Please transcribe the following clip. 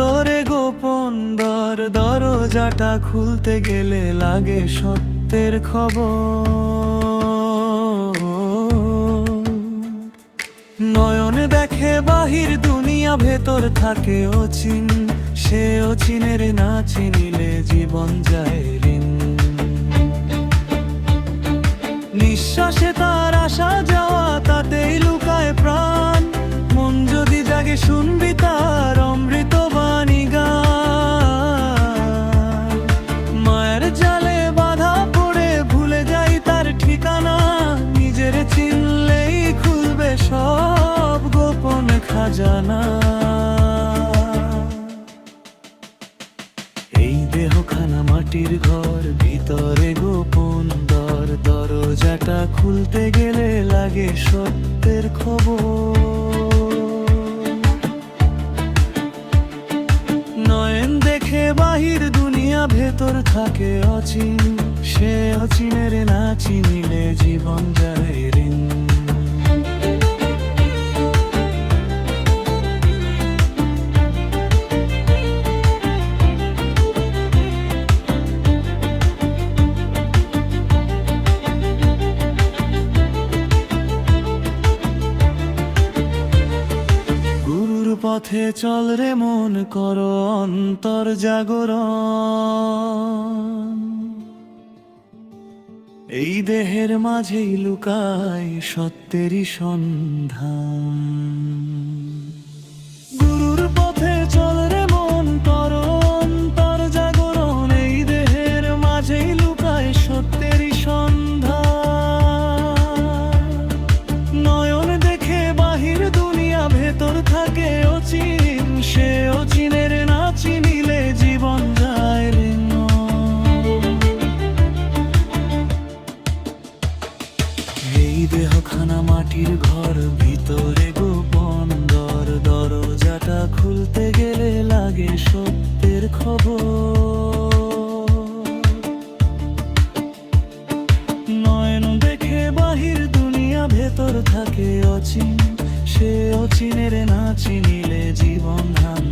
ভিতরে গোপন দরজাটা খুলতে গেলে লাগে সত্যের খবর। নয়ন দেখে বাহির দুনিয়া, ভেতর থাকে অচিন, সে অচিনের না চিনিলে জীবন যায় ঋণ। নিঃশ্বাসে তার আসা যাওয়া, তাতেই লুকায় প্রাণ। মন যদি জাগে শুনবি তার অমৃতবাণী গান। মায়ের জালে বাধা পড়ে ভুলে যাই তার ঠিকানা, নিজের চিনলেই খুলবে সব গোপন খাজানা। এই দেহখানা মাটির ঘর, ভিতরে গোপন দরজাটা খুলতে গেলে লাগে সত্যের খবর। নয়ন দেখে বাহির দুনিয়া, ভেতর থাকে অচিন, সে অচিনের না চিনিলে জীবন যায় ঋণ। পথে চল রে মন, কর অন্তর জাগরণ। এই দেহের মাঝেই লুকায় সত্যেরই সন্ধান। গুরুর পথে চল রে মন, কর অন্তর জাগরণ। এই দেহের মাঝেই লুকায় সত্যেরই সন্ধান। নয়ন দেখে বাহির দুনিয়া, ভেতর থাকে অচিন, সে অচিনের না চিনিলে জীবন যায় ঋণ। এই দেহখানা মাটির ঘর, ভিতরে গোপন দরজাটা খুলতে গেলে লাগে সত্যের খবর। নয়ন দেখে বাহির দুনিয়া, ভেতর থাকে অচিন, সে অচিনের না চিনিলে জীবন ধান।